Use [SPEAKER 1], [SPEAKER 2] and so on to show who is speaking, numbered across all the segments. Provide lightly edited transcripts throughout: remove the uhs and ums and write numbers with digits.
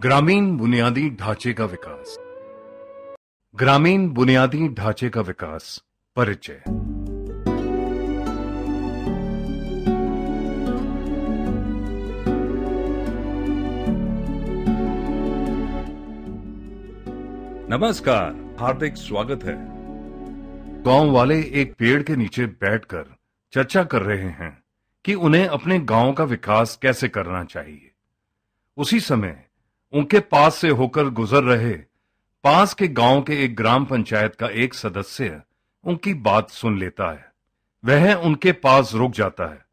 [SPEAKER 1] ग्रामीण बुनियादी ढांचे का विकास। ग्रामीण बुनियादी ढांचे का विकास। परिचय। नमस्कार, हार्दिक स्वागत है। गांव वाले एक पेड़ के नीचे बैठकर चर्चा कर रहे हैं कि उन्हें अपने गांव का विकास कैसे करना चाहिए। उसी समय उनके पास से होकर गुजर रहे पास के गांव के एक ग्राम पंचायत का एक सदस्य उनकी बात सुन लेता है। वह उनके पास रुक जाता है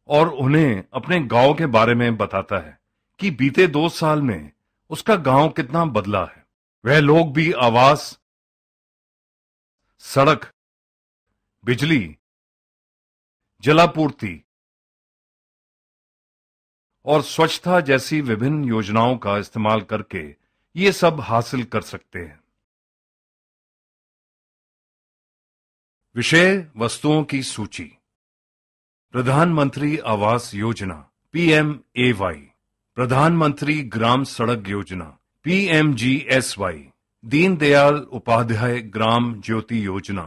[SPEAKER 1] और उन्हें अपने गांव के बारे में बताता है कि बीते 2 साल में उसका गांव कितना बदला है। वह लोग भी आवास, सड़क, बिजली, जलापूर्ति और स्वच्छता जैसी विभिन्न योजनाओं का इस्तेमाल करके ये सब हासिल कर सकते हैं। विषय वस्तुओं की सूची। प्रधानमंत्री आवास योजना PMAY, प्रधानमंत्री ग्राम सड़क योजना PMGSY, दीनदयाल उपाध्याय ग्राम ज्योति योजना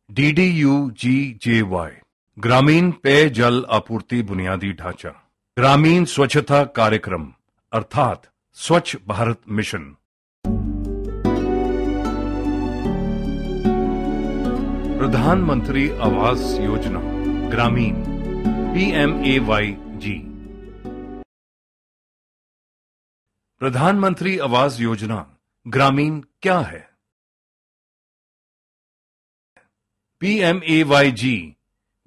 [SPEAKER 1] DDUGJY, ग्रामीण पेयजल आपूर्ति बुनियादी ढांचा, ग्रामीण स्वच्छता कार्यक्रम अर्थात स्वच्छ भारत मिशन। प्रधानमंत्री आवास योजना ग्रामीण PMAYG। प्रधानमंत्री आवास योजना ग्रामीण क्या है? PMAYG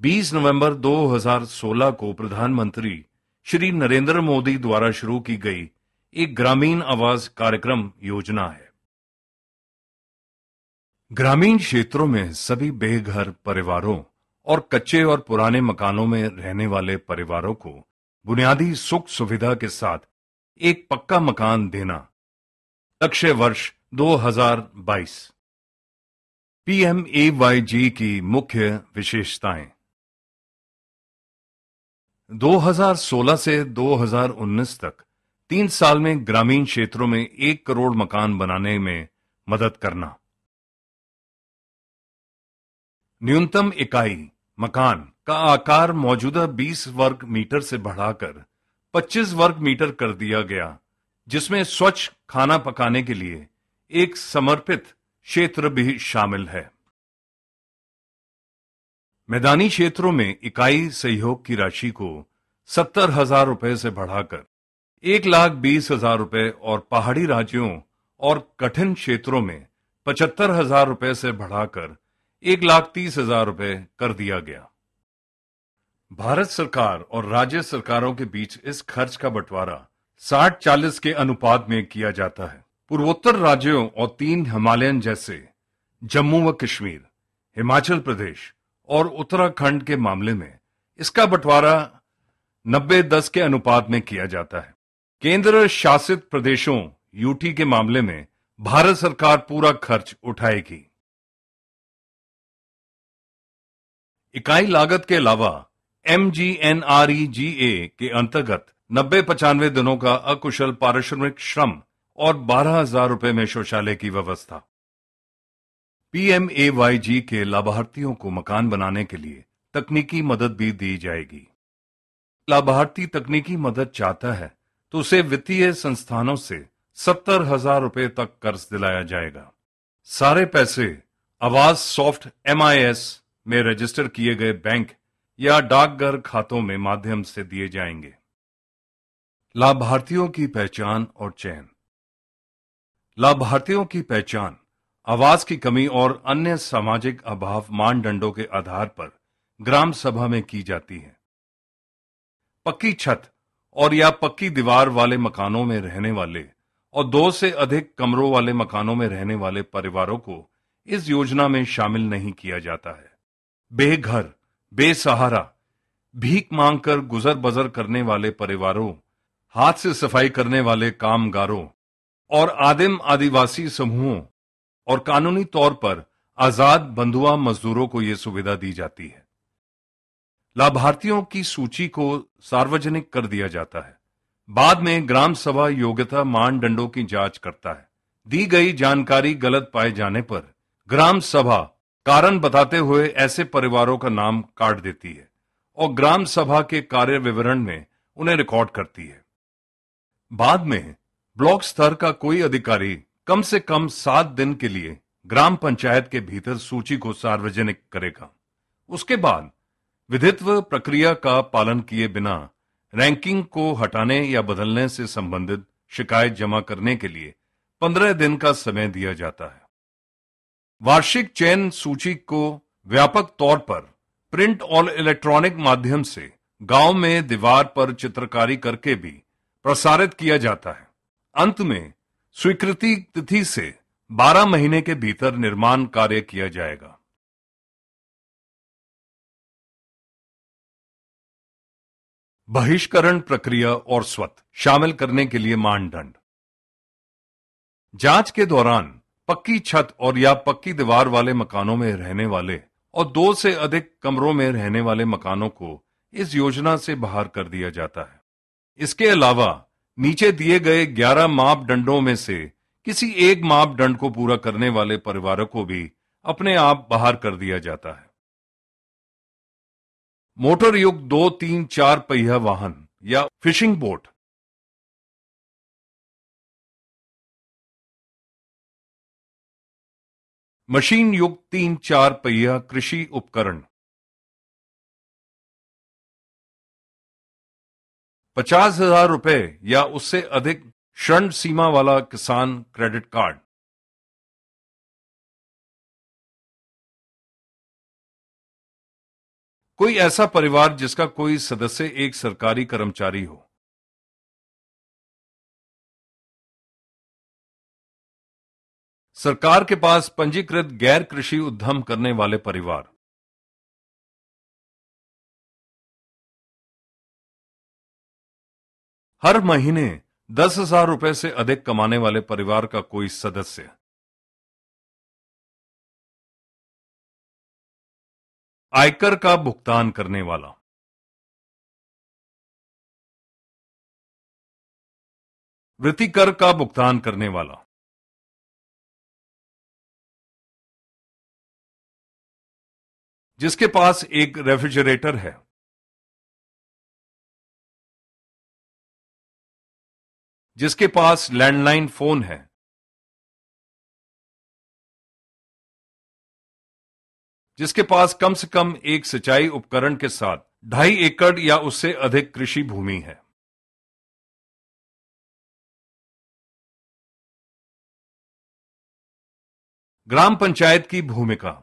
[SPEAKER 1] 20 नवंबर 2016 को प्रधानमंत्री श्री नरेंद्र मोदी द्वारा शुरू की गई एक ग्रामीण आवास कार्यक्रम योजना है। ग्रामीण क्षेत्रों में सभी बेघर परिवारों और कच्चे और पुराने मकानों में रहने वाले परिवारों को बुनियादी सुख सुविधा के साथ एक पक्का मकान देना। लक्ष्य वर्ष 2022। PMAYG की मुख्य विशेषताएं। 2016 से 2019 तक 3 साल में ग्रामीण क्षेत्रों में 1 करोड़ मकान बनाने में मदद करना। न्यूनतम इकाई मकान का आकार मौजूदा 20 वर्ग मीटर से बढ़ाकर 25 वर्ग मीटर कर दिया गया, जिसमें स्वच्छ खाना पकाने के लिए एक समर्पित क्षेत्र भी शामिल है। मैदानी क्षेत्रों में इकाई सहयोग की राशि को 70,000 रुपए से बढ़ाकर 1,20,000 रुपए और पहाड़ी राज्यों और कठिन क्षेत्रों में 75,000 रुपए से बढ़ाकर 1,30,000 रुपए कर दिया गया। भारत सरकार और राज्य सरकारों के बीच इस खर्च का बंटवारा 60-40 के अनुपात में किया जाता है। पूर्वोत्तर राज्यों और 3 हिमालयन जैसे जम्मू व कश्मीर, हिमाचल प्रदेश और उत्तराखंड के मामले में इसका बंटवारा 90-10 के अनुपात में किया जाता है। केंद्र शासित प्रदेशों UT के मामले में भारत सरकार पूरा खर्च उठाएगी। इकाई लागत के अलावा MGNREGA के अंतर्गत 90-95 दिनों का अकुशल पारिश्रमिक श्रम और 12,000 रुपए में शौचालय की व्यवस्था। PMAYG के लाभार्थियों को मकान बनाने के लिए तकनीकी मदद भी दी जाएगी। लाभार्थी तकनीकी मदद चाहता है तो उसे वित्तीय संस्थानों से 70,000 रुपए तक कर्ज दिलाया जाएगा। सारे पैसे आवास सॉफ्ट MIS में रजिस्टर किए गए बैंक या डाकघर खातों में माध्यम से दिए जाएंगे। लाभार्थियों की पहचान और चयन। लाभार्थियों की पहचान आवास की कमी और अन्य सामाजिक अभाव मानदंडों के आधार पर ग्राम सभा में की जाती है। पक्की छत और या पक्की दीवार वाले मकानों में रहने वाले और 2 से अधिक कमरों वाले मकानों में रहने वाले परिवारों को इस योजना में शामिल नहीं किया जाता है। बेघर, बेसहारा, भीख मांगकर गुजर बसर करने वाले परिवारों, हाथ से सफाई करने वाले कामगारों और आदिम आदिवासी समूहों और कानूनी तौर पर आजाद बंधुआ मजदूरों को यह सुविधा दी जाती है। लाभार्थियों की सूची को सार्वजनिक कर दिया जाता है। बाद में ग्राम सभा योग्यता मानदंडों की जांच करता है। दी गई जानकारी गलत पाए जाने पर ग्राम सभा कारण बताते हुए ऐसे परिवारों का नाम काट देती है और ग्राम सभा के कार्य विवरण में उन्हें रिकॉर्ड करती है। बाद में ब्लॉक स्तर का कोई अधिकारी कम से कम 7 दिन के लिए ग्राम पंचायत के भीतर सूची को सार्वजनिक करेगा। उसके बाद विधित्व प्रक्रिया का पालन किए बिना रैंकिंग को हटाने या बदलने से संबंधित शिकायत जमा करने के लिए 15 दिन का समय दिया जाता है। वार्षिक चयन सूची को व्यापक तौर पर प्रिंट और इलेक्ट्रॉनिक माध्यम से गांव में दीवार पर चित्रकारी करके भी प्रसारित किया जाता है। अंत में स्वीकृति तिथि से 12 महीने के भीतर निर्माण कार्य किया जाएगा। बहिष्करण प्रक्रिया और स्वत शामिल करने के लिए मानदंड। जांच के दौरान पक्की छत और या पक्की दीवार वाले मकानों में रहने वाले और 2 से अधिक कमरों में रहने वाले मकानों को इस योजना से बाहर कर दिया जाता है। इसके अलावा नीचे दिए गए 11 मापदंडों में से किसी एक मापदंड को पूरा करने वाले परिवारों को भी अपने आप बाहर कर दिया जाता है। मोटर युक्त 2, 3, 4 पहिया वाहन या फिशिंग बोट, मशीन युक्त 3, 4 पहिया कृषि उपकरण, 50,000 रुपए या उससे अधिक ऋण सीमा वाला किसान क्रेडिट कार्ड, कोई ऐसा परिवार जिसका कोई सदस्य एक सरकारी कर्मचारी हो, सरकार के पास पंजीकृत गैर कृषि उद्यम करने वाले परिवार, हर महीने 10,000 रुपए से अधिक कमाने वाले परिवार का कोई सदस्य, आयकर का भुगतान करने वाला, वृत्ति कर का भुगतान करने वाला, जिसके पास एक रेफ्रिजरेटर है, जिसके पास लैंडलाइन फोन है, जिसके पास कम से कम एक सिंचाई उपकरण के साथ 2.5 एकड़ या उससे अधिक कृषि भूमि है। ग्राम पंचायत की भूमिका।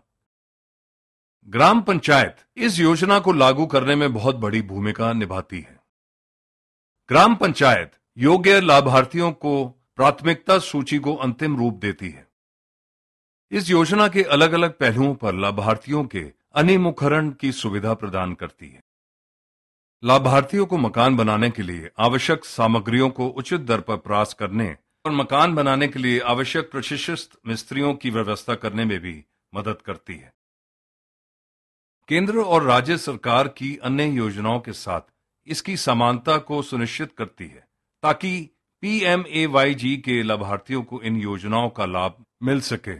[SPEAKER 1] ग्राम पंचायत इस योजना को लागू करने में बहुत बड़ी भूमिका निभाती है। ग्राम पंचायत योग्य लाभार्थियों को प्राथमिकता सूची को अंतिम रूप देती है। इस योजना के अलग अलग पहलुओं पर लाभार्थियों के अनिमुखीकरण की सुविधा प्रदान करती है। लाभार्थियों को मकान बनाने के लिए आवश्यक सामग्रियों को उचित दर पर प्राप्त करने और मकान बनाने के लिए आवश्यक प्रशिक्षित मिस्त्रियों की व्यवस्था करने में भी मदद करती है। केंद्र और राज्य सरकार की अन्य योजनाओं के साथ इसकी समानता को सुनिश्चित करती है ताकि PMAYG के लाभार्थियों को इन योजनाओं का लाभ मिल सके।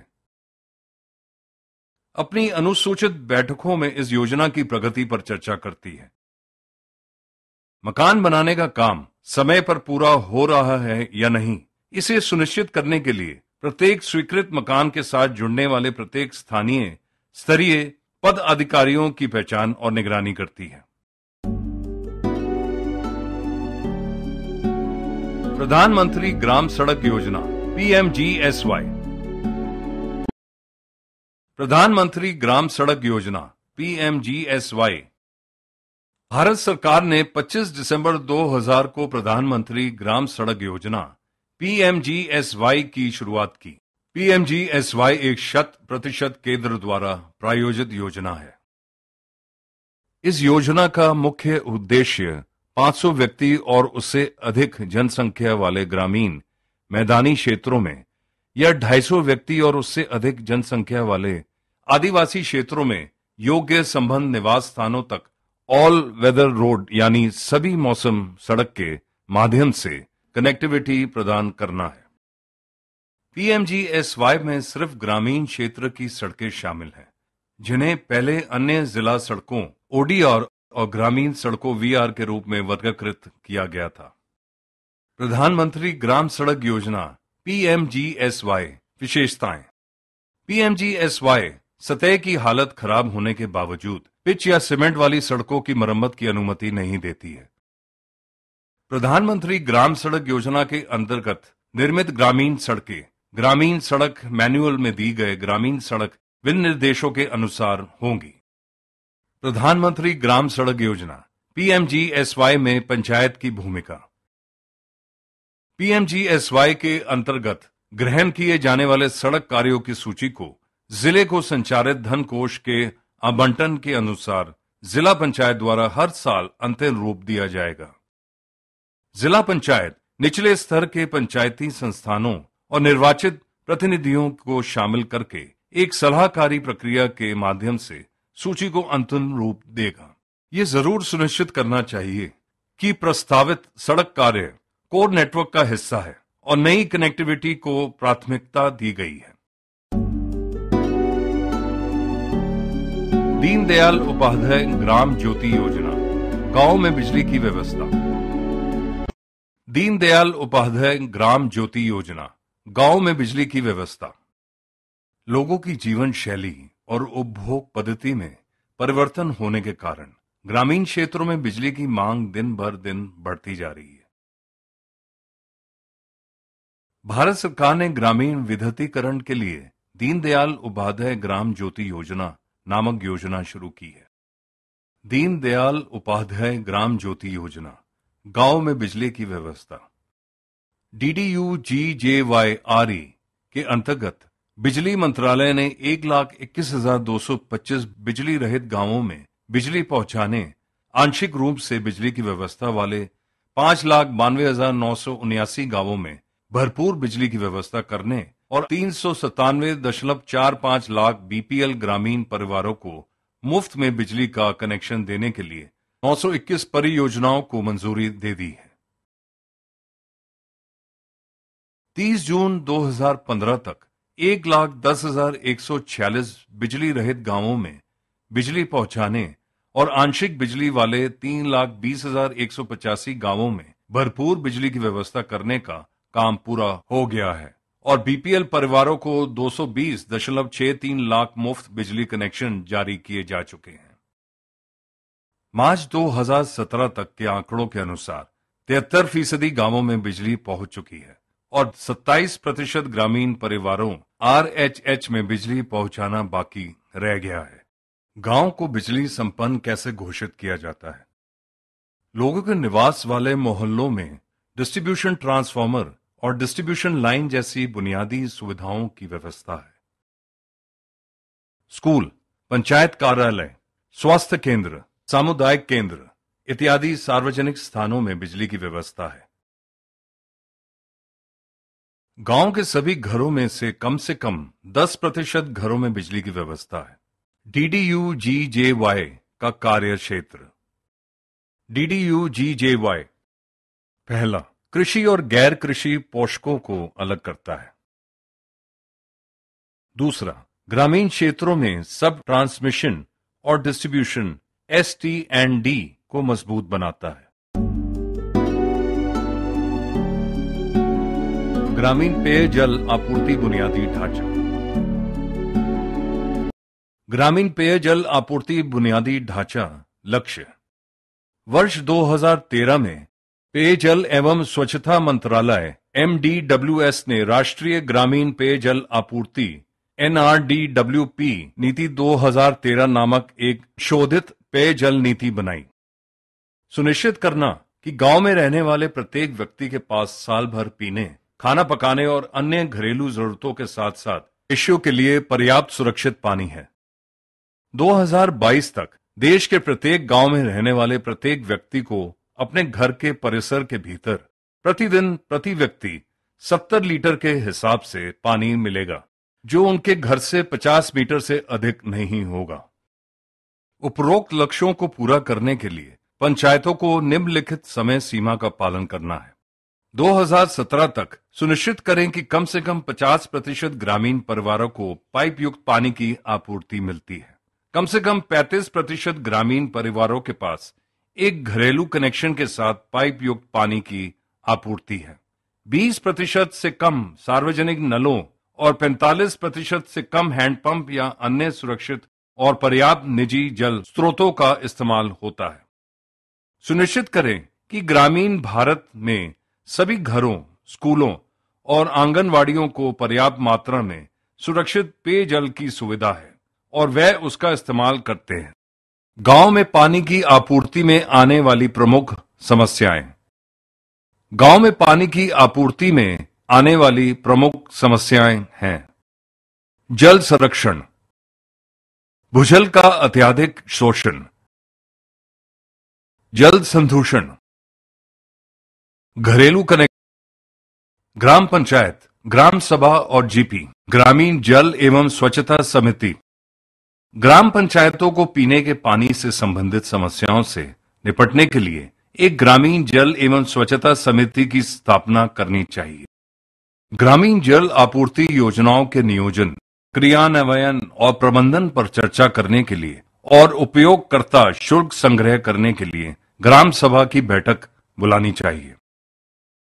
[SPEAKER 1] अपनी अनुसूचित बैठकों में इस योजना की प्रगति पर चर्चा करती है। मकान बनाने का काम समय पर पूरा हो रहा है या नहीं, इसे सुनिश्चित करने के लिए प्रत्येक स्वीकृत मकान के साथ जुड़ने वाले प्रत्येक स्थानीय स्तरीय पद अधिकारियों की पहचान और निगरानी करती है। प्रधानमंत्री ग्राम सड़क योजना PMGSY। प्रधानमंत्री ग्राम सड़क योजना PMGSY भारत सरकार ने 25 दिसंबर 2000 को प्रधानमंत्री ग्राम सड़क योजना PMGSY की शुरुआत की। PMGSY एक 100% केंद्र द्वारा प्रायोजित योजना है। इस योजना का मुख्य उद्देश्य 500 व्यक्ति और उससे अधिक जनसंख्या वाले ग्रामीण मैदानी क्षेत्रों में या 250 व्यक्ति और उससे अधिक जनसंख्या वाले आदिवासी क्षेत्रों में योग्य संबंध निवास स्थानों तक ऑल वेदर रोड यानी सभी मौसम सड़क के माध्यम से कनेक्टिविटी प्रदान करना है। पीएमजीएसवाई में सिर्फ ग्रामीण क्षेत्र की सड़कें शामिल हैं, जिन्हें पहले अन्य जिला सड़कों ओडीआर और ग्रामीण सड़कों वीआर के रूप में वर्गीकृत किया गया था। प्रधानमंत्री ग्राम सड़क योजना पीएमजीएसवाई विशेषताएं। पीएमजीएसवाई सतह की हालत खराब होने के बावजूद पिच या सीमेंट वाली सड़कों की मरम्मत की अनुमति नहीं देती है। प्रधानमंत्री ग्राम सड़क योजना के अंतर्गत निर्मित ग्रामीण सड़कें ग्रामीण सड़क मैनुअल में दी गए ग्रामीण सड़क विनिर्देशों के अनुसार होंगी। प्रधानमंत्री ग्राम सड़क योजना पीएमजीएसवाई में पंचायत की भूमिका। पीएमजीएसवाई के अंतर्गत ग्रहण किए जाने वाले सड़क कार्यों की सूची को जिले को संचालित धन कोष के आवंटन के अनुसार जिला पंचायत द्वारा हर साल अंतिम रूप दिया जाएगा। जिला पंचायत निचले स्तर के पंचायती संस्थानों और निर्वाचित प्रतिनिधियों को शामिल करके एक सलाहकारी प्रक्रिया के माध्यम से सूची को अंतिम रूप देगा। ये जरूर सुनिश्चित करना चाहिए कि प्रस्तावित सड़क कार्य कोर नेटवर्क का हिस्सा है और नई कनेक्टिविटी को प्राथमिकता दी गई है। दीनदयाल उपाध्याय ग्राम ज्योति योजना, गांव में बिजली की व्यवस्था। दीनदयाल उपाध्याय ग्राम ज्योति योजना, गांव में बिजली की व्यवस्था। लोगों की जीवन शैली और उपभोग पद्धति में परिवर्तन होने के कारण ग्रामीण क्षेत्रों में बिजली की मांग दिन भर दिन बढ़ती जा रही है। भारत सरकार ने ग्रामीण विद्युतीकरण के लिए दीनदयाल उपाध्याय ग्राम ज्योति योजना नामक योजना शुरू की है। दीनदयाल उपाध्याय ग्राम ज्योति योजना, गांव में बिजली की व्यवस्था। DDU-GJYRE के अंतर्गत बिजली मंत्रालय ने 1,21,225 बिजली रहित गांवों में बिजली पहुंचाने, आंशिक रूप से बिजली की व्यवस्था वाले 5,92,979 गांवों में भरपूर बिजली की व्यवस्था करने और 397.45 लाख बीपीएल ग्रामीण परिवारों को मुफ्त में बिजली का कनेक्शन देने के लिए 921 परियोजनाओं को मंजूरी दे दी है। 30 जून 2015 तक 1,10,146 बिजली रहित गांवों में बिजली पहुंचाने और आंशिक बिजली वाले 3,20,185 गांवों में भरपूर बिजली की व्यवस्था करने का काम पूरा हो गया है और बीपीएल परिवारों को 220.63 लाख मुफ्त बिजली कनेक्शन जारी किए जा चुके हैं। मार्च 2017 तक के आंकड़ों के अनुसार 73% गांवों में बिजली पहुंच चुकी है और 27% ग्रामीण परिवारों आरएचएच में बिजली पहुंचाना बाकी रह गया है। गांव को बिजली संपन्न कैसे घोषित किया जाता है? लोगों के निवास वाले मोहल्लों में डिस्ट्रीब्यूशन ट्रांसफार्मर और डिस्ट्रीब्यूशन लाइन जैसी बुनियादी सुविधाओं की व्यवस्था है। स्कूल, पंचायत कार्यालय, स्वास्थ्य केंद्र, सामुदायिक केंद्र इत्यादि सार्वजनिक स्थानों में बिजली की व्यवस्था है। गांव के सभी घरों में से कम 10% घरों में बिजली की व्यवस्था है। DDU-GJY का कार्य क्षेत्र। DDU-GJY पहला, कृषि और गैर कृषि पोषकों को अलग करता है। दूसरा, ग्रामीण क्षेत्रों में सब ट्रांसमिशन और डिस्ट्रीब्यूशन ST&D को मजबूत बनाता है। ग्रामीण पेयजल आपूर्ति बुनियादी ढांचा। ग्रामीण पेयजल आपूर्ति बुनियादी ढांचा लक्ष्य। वर्ष 2013 में पेयजल एवं स्वच्छता मंत्रालय MDWS ने राष्ट्रीय ग्रामीण पेयजल आपूर्ति NRDWP नीति 2013 नामक एक शोधित पेयजल नीति बनाई। सुनिश्चित करना कि गांव में रहने वाले प्रत्येक व्यक्ति के पास साल भर पीने, खाना पकाने और अन्य घरेलू जरूरतों के साथ साथ भविष्य के लिए पर्याप्त सुरक्षित पानी है। 2022 तक देश के प्रत्येक गांव में रहने वाले प्रत्येक व्यक्ति को अपने घर के परिसर के भीतर प्रतिदिन प्रति व्यक्ति 70 लीटर के हिसाब से पानी मिलेगा, जो उनके घर से 50 मीटर से अधिक नहीं होगा। उपरोक्त लक्ष्यों को पूरा करने के लिए पंचायतों को निम्नलिखित समय सीमा का पालन करना है। 2017 तक सुनिश्चित करें कि कम से कम 50% ग्रामीण परिवारों को पाइप युक्त पानी की आपूर्ति मिलती है। कम से कम 35% ग्रामीण परिवारों के पास एक घरेलू कनेक्शन के साथ पाइप युक्त पानी की आपूर्ति है। 20% से कम सार्वजनिक नलों और 45% से कम हैंडपंप या अन्य सुरक्षित और पर्याप्त निजी जल स्रोतों का इस्तेमाल होता है। सुनिश्चित करें कि ग्रामीण भारत में सभी घरों, स्कूलों और आंगनवाड़ियों को पर्याप्त मात्रा में सुरक्षित पेयजल की सुविधा है और वह उसका इस्तेमाल करते हैं। गांव में पानी की आपूर्ति में आने वाली प्रमुख समस्याएं। गांव में पानी की आपूर्ति में आने वाली प्रमुख समस्याएं हैं: जल संरक्षण, भूजल का अत्यधिक शोषण, जल संदूषण, घरेलू कनेक्शन, ग्राम पंचायत, ग्राम सभा और जीपी, ग्रामीण जल एवं स्वच्छता समिति। ग्राम पंचायतों को पीने के पानी से संबंधित समस्याओं से निपटने के लिए एक ग्रामीण जल एवं स्वच्छता समिति की स्थापना करनी चाहिए। ग्रामीण जल आपूर्ति योजनाओं के नियोजन, क्रियान्वयन और प्रबंधन पर चर्चा करने के लिए और उपयोगकर्ता शुल्क संग्रह करने के लिए ग्राम सभा की बैठक बुलानी चाहिए।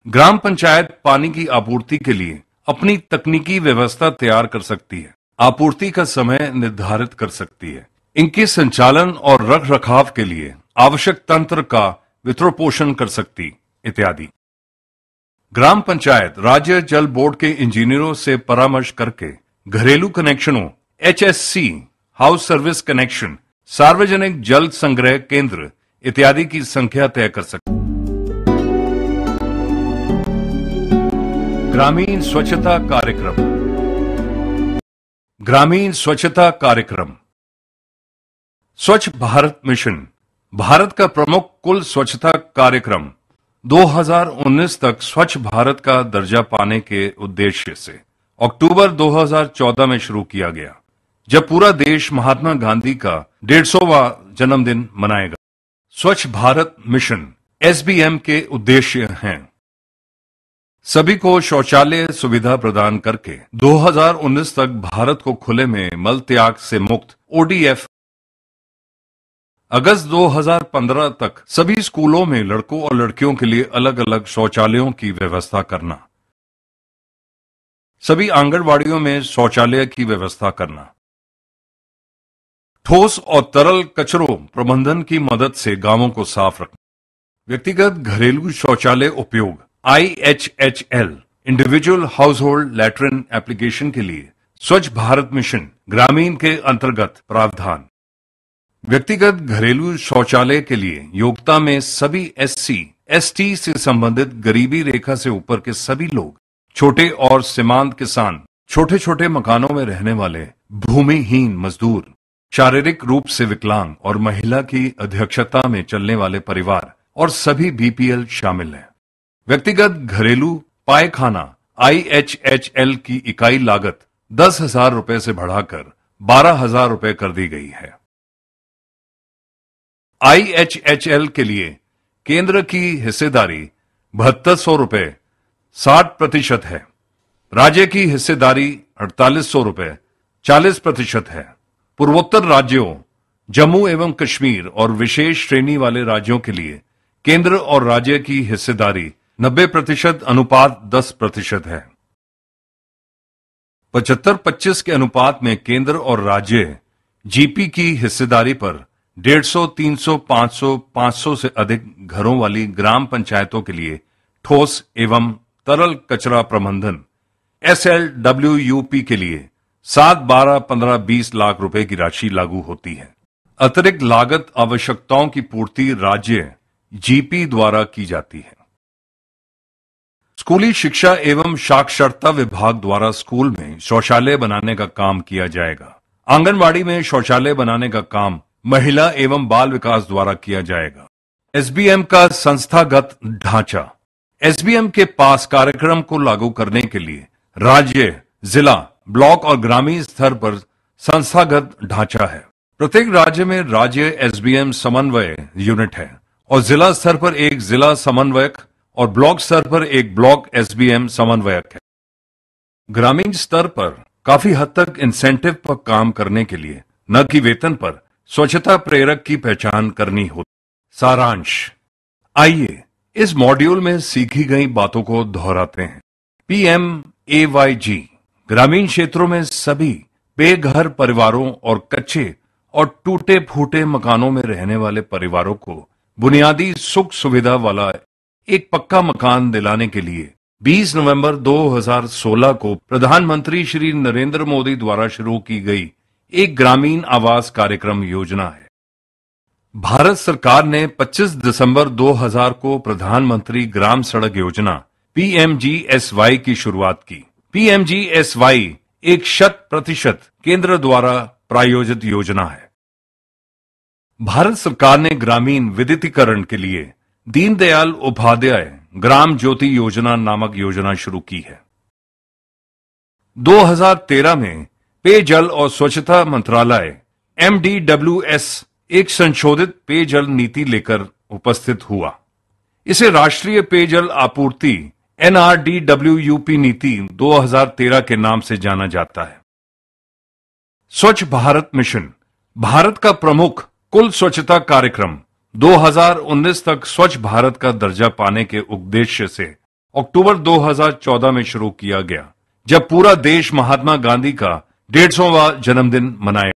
[SPEAKER 1] ग्राम पंचायत पानी की आपूर्ति के लिए अपनी तकनीकी व्यवस्था तैयार कर सकती है, आपूर्ति का समय निर्धारित कर सकती है, इनके संचालन और रख रखाव के लिए आवश्यक तंत्र का वित्तपोषण कर सकती इत्यादि। ग्राम पंचायत राज्य जल बोर्ड के इंजीनियरों से परामर्श करके घरेलू कनेक्शनों, HSC, हाउस सर्विस कनेक्शन, सार्वजनिक जल संग्रह केंद्र इत्यादि की संख्या तय कर सकती। ग्रामीण स्वच्छता कार्यक्रम। ग्रामीण स्वच्छता कार्यक्रम। स्वच्छ भारत मिशन भारत का प्रमुख कुल स्वच्छता कार्यक्रम 2019 तक स्वच्छ भारत का दर्जा पाने के उद्देश्य से अक्टूबर 2014 में शुरू किया गया, जब पूरा देश महात्मा गांधी का 150वां जन्मदिन मनाएगा। स्वच्छ भारत मिशन SBM के उद्देश्य हैं: सभी को शौचालय सुविधा प्रदान करके 2019 तक भारत को खुले में मल त्याग से मुक्त ODF, अगस्त 2015 तक सभी स्कूलों में लड़कों और लड़कियों के लिए अलग अलग शौचालयों की व्यवस्था करना, सभी आंगनवाड़ियों में शौचालय की व्यवस्था करना, ठोस और तरल कचरों प्रबंधन की मदद से गांवों को साफ रखना, व्यक्तिगत घरेलू शौचालय उपयोग IHHL individual house hold latrine application के लिए स्वच्छ भारत मिशन ग्रामीण के अंतर्गत प्रावधान, व्यक्तिगत घरेलू शौचालय के लिए योग्यता में सभी SC, ST से संबंधित गरीबी रेखा से ऊपर के सभी लोग, छोटे और सीमांत किसान, छोटे छोटे मकानों में रहने वाले भूमिहीन मजदूर, शारीरिक रूप से विकलांग और महिला की अध्यक्षता में चलने वाले परिवार और सभी BPL शामिल हैं। व्यक्तिगत घरेलू पायखाना IHHL की इकाई लागत 10,000 रुपए से बढ़ाकर 12,000 रुपए कर दी गई है। IHHL के लिए केंद्र की हिस्सेदारी 7200 रुपए 60% है, राज्य की हिस्सेदारी 4800 रुपए 40% है। पूर्वोत्तर राज्यों, जम्मू एवं कश्मीर और विशेष श्रेणी वाले राज्यों के लिए केंद्र और राज्य की हिस्सेदारी 90% अनुपात 10% है। 75-25 के अनुपात में केंद्र और राज्य GP की हिस्सेदारी पर 150, 300, 500, 500 से अधिक घरों वाली ग्राम पंचायतों के लिए ठोस एवं तरल कचरा प्रबंधन SLWUP के लिए 7, 12, 15, 20 लाख रुपए की राशि लागू होती है। अतिरिक्त लागत आवश्यकताओं की पूर्ति राज्य GP द्वारा की जाती है। स्कूली शिक्षा एवं साक्षरता विभाग द्वारा स्कूल में शौचालय बनाने का काम किया जाएगा। आंगनवाड़ी में शौचालय बनाने का काम महिला एवं बाल विकास द्वारा किया जाएगा। SBM का संस्थागत ढांचा। SBM के पास कार्यक्रम को लागू करने के लिए राज्य, जिला, ब्लॉक और ग्रामीण स्तर पर संस्थागत ढांचा है। प्रत्येक राज्य में राज्य SBM समन्वय यूनिट है और जिला स्तर पर एक जिला समन्वयक और ब्लॉक स्तर पर एक ब्लॉक एसबीएम समन्वयक है। ग्रामीण स्तर पर काफी हद तक इंसेंटिव पर काम करने के लिए न कि वेतन पर स्वच्छता प्रेरक की पहचान करनी होती। सारांश, आइए इस मॉड्यूल में सीखी गई बातों को दोहराते हैं। PMAYG ग्रामीण क्षेत्रों में सभी बेघर परिवारों और कच्चे और टूटे फूटे मकानों में रहने वाले परिवारों को बुनियादी सुख सुविधा वाला एक पक्का मकान दिलाने के लिए 20 नवंबर 2016 को प्रधानमंत्री श्री नरेंद्र मोदी द्वारा शुरू की गई एक ग्रामीण आवास कार्यक्रम योजना है। भारत सरकार ने 25 दिसंबर 2000 को प्रधानमंत्री ग्राम सड़क योजना PMGSY की शुरुआत की। PMGSY एक 100% केंद्र द्वारा प्रायोजित योजना है। भारत सरकार ने ग्रामीण विद्युतीकरण के लिए दीनदयाल उपाध्याय ग्राम ज्योति योजना नामक योजना शुरू की है। 2013 में पेयजल और स्वच्छता मंत्रालय MDWS एक संशोधित पेयजल नीति लेकर उपस्थित हुआ। इसे राष्ट्रीय पेयजल आपूर्ति NRDWUP नीति 2013 के नाम से जाना जाता है। स्वच्छ भारत मिशन भारत का प्रमुख कुल स्वच्छता कार्यक्रम 2019 तक स्वच्छ भारत का दर्जा पाने के उद्देश्य से अक्टूबर 2014 में शुरू किया गया, जब पूरा देश महात्मा गांधी का 150वां जन्मदिन मनाया।